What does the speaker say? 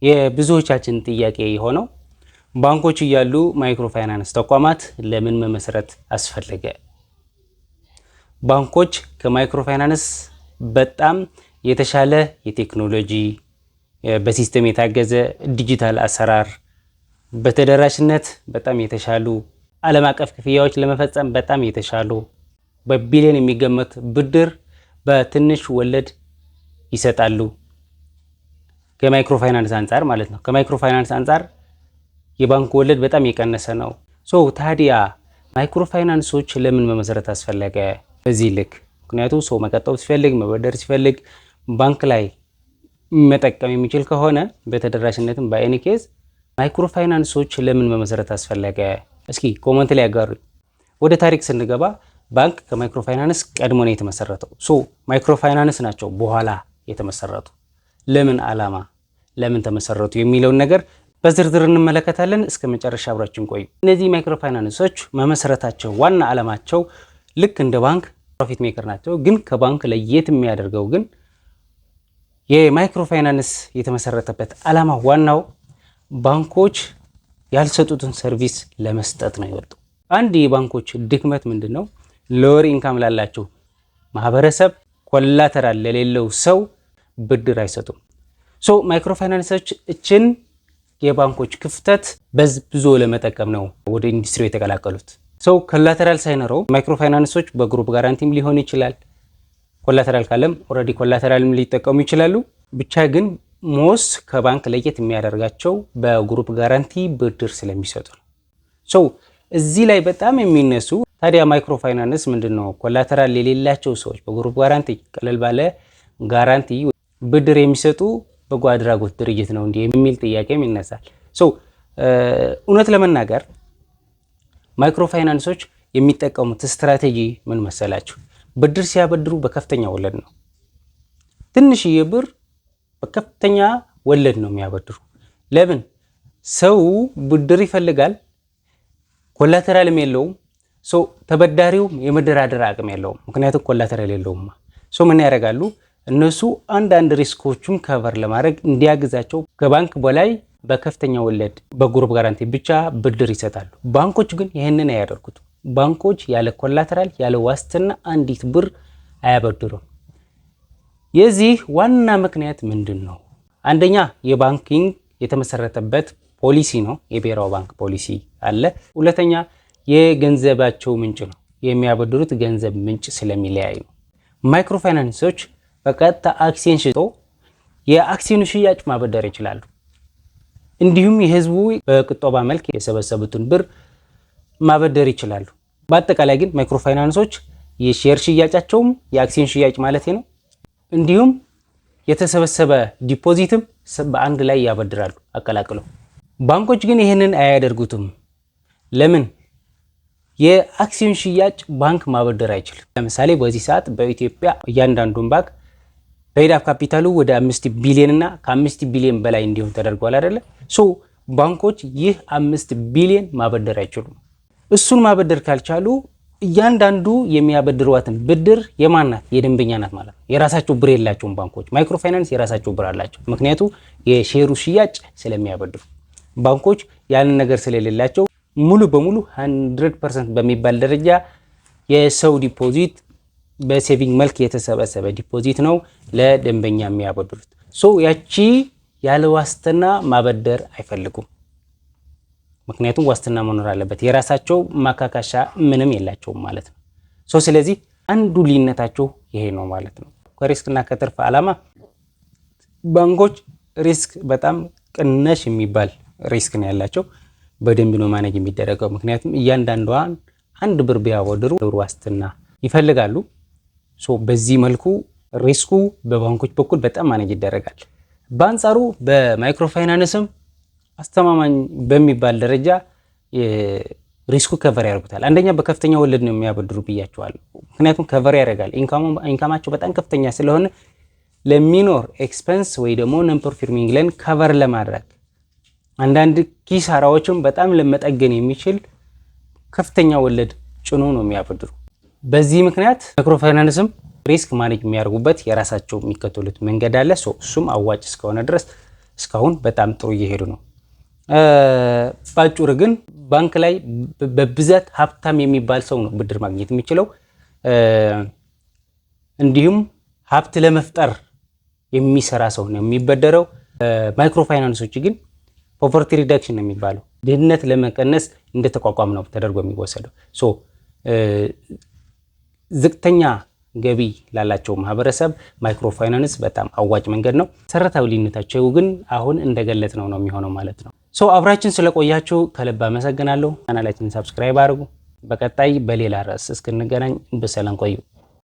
የብዙዎቻችን ጥያቄ የሆነው ባንኮች እያሉ ማይክሮ ፋይናንስ ተቋማት ለምን መመስረት አስፈለገ? ባንኮች ከማይክሮ ፋይናንስ በጣም የተሻለ የቴክኖሎጂ በሲስተም የታገዘ ዲጂታል አሰራር፣ በተደራሽነት በጣም የተሻሉ ዓለም አቀፍ ክፍያዎች ለመፈጸም በጣም የተሻሉ በቢሊዮን የሚገመት ብድር በትንሽ ወለድ ይሰጣሉ። ከማይክሮ ፋይናንስ አንፃር ማለት ነው። ከማይክሮ ፋይናንስ አንፃር የባንክ ወለድ በጣም የቀነሰ ነው። ታዲያ ማይክሮ ፋይናንሶች ለምን መመስረት አስፈለገ? በዚህ ልክ ምክንያቱም ሰው መቀጠብ ሲፈልግ መበደር ሲፈልግ ባንክ ላይ መጠቀም የሚችል ከሆነ በተደራሽነትም በአይኒ ኬዝ ማይክሮ ፋይናንሶች ለምን መመስረት አስፈለገ? እስኪ ኮመንት ላይ ያጋሩኝ። ወደ ታሪክ ስንገባ ባንክ ከማይክሮ ፋይናንስ ቀድሞ ነው የተመሰረተው። ማይክሮ ፋይናንስ ናቸው በኋላ የተመሰረቱ። ለምን ዓላማ ለምን ተመሰረቱ የሚለውን ነገር በዝርዝር እንመለከታለን። እስከ መጨረሻ አብራችን ቆዩ። እነዚህ ማይክሮ ፋይናንሶች መመስረታቸው ዋና ዓላማቸው ልክ እንደ ባንክ ፕሮፊት ሜከር ናቸው። ግን ከባንክ ለየት የሚያደርገው ግን የማይክሮ ፋይናንስ የተመሰረተበት ዓላማ ዋናው ባንኮች ያልሰጡትን ሰርቪስ ለመስጠት ነው የወጡ። አንድ የባንኮች ድክመት ምንድን ነው? ሎወር ኢንካም ላላቸው ማህበረሰብ ኮላተራል ለሌለው ሰው ብድር አይሰጡም። ማይክሮ ፋይናንሶች እችን የባንኮች ክፍተት በዝብዞ ለመጠቀም ነው ወደ ኢንዱስትሪ የተቀላቀሉት። ኮላተራል ሳይኖረው ማይክሮ ፋይናንሶች በግሩፕ ጋራንቲም ሊሆን ይችላል። ኮላተራል ካለም ኦልሬዲ ኮላተራልም ሊጠቀሙ ይችላሉ። ብቻ ግን ሞስ ከባንክ ለየት የሚያደርጋቸው በግሩፕ ጋራንቲ ብድር ስለሚሰጡ ነው። እዚህ ላይ በጣም የሚነሱ ታዲያ ማይክሮ ፋይናንስ ምንድነው? ኮላተራል የሌላቸው ሰዎች በግሩፕ ጋራንቲ ቀለል ባለ ጋራንቲ ብድር የሚሰጡ በጎ አድራጎት ድርጅት ነው እንዴ የሚል ጥያቄም ይነሳል። እውነት ለመናገር ማይክሮ ፋይናንሶች የሚጠቀሙት ስትራቴጂ ምን መሰላችሁ? ብድር ሲያበድሩ በከፍተኛ ወለድ ነው። ትንሽዬ ብር በከፍተኛ ወለድ ነው የሚያበድሩ። ለምን? ሰው ብድር ይፈልጋል፣ ኮላተራልም የለውም። ተበዳሪው የመደራደር አቅም የለውም፣ ምክንያቱም ኮላተራል የለውም። ምን ያደርጋሉ? እነሱ አንዳንድ ሪስኮቹን ከቨር ለማድረግ እንዲያግዛቸው ከባንክ በላይ በከፍተኛ ወለድ በግሩፕ ጋራንቲ ብቻ ብድር ይሰጣሉ። ባንኮች ግን ይህንን አያደርጉት። ባንኮች ያለ ኮላተራል ያለ ዋስትና አንዲት ብር አያበድሩም። የዚህ ዋና ምክንያት ምንድን ነው? አንደኛ የባንኪንግ የተመሰረተበት ፖሊሲ ነው፣ የብሔራዊ ባንክ ፖሊሲ አለ። ሁለተኛ የገንዘባቸው ምንጭ ነው፣ የሚያበድሩት ገንዘብ ምንጭ ስለሚለያይ ነው። ማይክሮ ፋይናንሶች በቀጥታ አክሲዮን ሽጦ የአክሲዮን ሽያጭ ማበደር ይችላሉ። እንዲሁም የህዝቡ በቁጠባ መልክ የሰበሰቡትን ብር ማበደር ይችላሉ። በአጠቃላይ ግን ማይክሮ ፋይናንሶች የሼር ሽያጫቸውም የአክሲዮን ሽያጭ ማለት ነው፣ እንዲሁም የተሰበሰበ ዲፖዚትም በአንድ ላይ ያበድራሉ አቀላቅለው። ባንኮች ግን ይህንን አያደርጉትም። ለምን? የአክሲዮን ሽያጭ ባንክ ማበደር አይችልም። ለምሳሌ በዚህ ሰዓት በኢትዮጵያ እያንዳንዱን ባንክ ፔይድ አፕ ካፒታሉ ወደ 5 ቢሊዮን እና ከ5 ቢሊዮን በላይ እንዲሆን ተደርጓል አይደለ? ባንኮች ይህ 5 ቢሊዮን ማበደር አይችሉም። እሱን ማበደር ካልቻሉ እያንዳንዱ የሚያበድሯትን ብድር የማን ናት? የደንበኛ ናት ማለት ነው። የራሳቸው ብር የላቸውም ባንኮች። ማይክሮ ፋይናንስ የራሳቸው ብር አላቸው፣ ምክንያቱ የሼሩ ሽያጭ ስለሚያበድሩ። ባንኮች ያንን ነገር ስለሌላቸው ሙሉ በሙሉ 100% በሚባል ደረጃ የሰው ዲፖዚት በሴቪንግ መልክ የተሰበሰበ ዲፖዚት ነው ለደንበኛ የሚያበድሩት። ያቺ ያለ ዋስትና ማበደር አይፈልጉም፣ ምክንያቱም ዋስትና መኖር አለበት። የራሳቸው ማካካሻ ምንም የላቸውም ማለት ነው። ስለዚህ አንዱ ልዩነታቸው ይሄ ነው ማለት ነው። ከሪስክና ከትርፍ ዓላማ ባንኮች ሪስክ በጣም ቅነሽ የሚባል ሪስክ ነው ያላቸው። በደንብ ነው ማኔጅ የሚደረገው፣ ምክንያቱም እያንዳንዷን አንድ ብር ቢያበድሩ ዋስትና ይፈልጋሉ። በዚህ መልኩ ሪስኩ በባንኮች በኩል በጣም ማኔጅ ይደረጋል። በአንጻሩ በማይክሮ ፋይናንስም አስተማማኝ በሚባል ደረጃ ሪስኩ ከቨር ያደርጉታል። አንደኛ በከፍተኛ ወለድ ነው የሚያበድሩ ብያቸዋለሁ፣ ምክንያቱም ከቨር ያደርጋል። ኢንካማቸው በጣም ከፍተኛ ስለሆነ ለሚኖር ኤክስፐንስ ወይ ደግሞ ነን ፐርፎርሚንግ ለን ከቨር ለማድረግ አንዳንድ ኪሳራዎችም በጣም ለመጠገን የሚችል ከፍተኛ ወለድ ጭኖ ነው የሚያበድሩ። በዚህ ምክንያት ማይክሮ ፋይናንስም ሪስክ ማኔጅ የሚያደርጉበት የራሳቸው የሚከተሉት መንገድ አለ። እሱም አዋጭ እስከሆነ ድረስ እስካሁን በጣም ጥሩ እየሄዱ ነው። ባጭሩ ግን ባንክ ላይ በብዛት ሀብታም የሚባል ሰው ነው ብድር ማግኘት የሚችለው። እንዲሁም ሀብት ለመፍጠር የሚሰራ ሰው ነው የሚበደረው። ማይክሮ ፋይናንሶች ግን ፖቨርቲ ሪዳክሽን ነው የሚባለው፣ ድህነት ለመቀነስ እንደተቋቋም ነው ተደርጎ የሚወሰደው። ዝቅተኛ ገቢ ላላቸው ማህበረሰብ ማይክሮ ፋይናንስ በጣም አዋጭ መንገድ ነው። መሰረታዊ ልዩነታቸው ግን አሁን እንደገለጽ ነው የሚሆነው ማለት ነው። አብራችን ስለቆያችሁ ከልብ አመሰግናለሁ። ቻናላችንን ሰብስክራይብ አድርጉ። በቀጣይ በሌላ ርዕስ እስክንገናኝ በሰላም ቆዩ።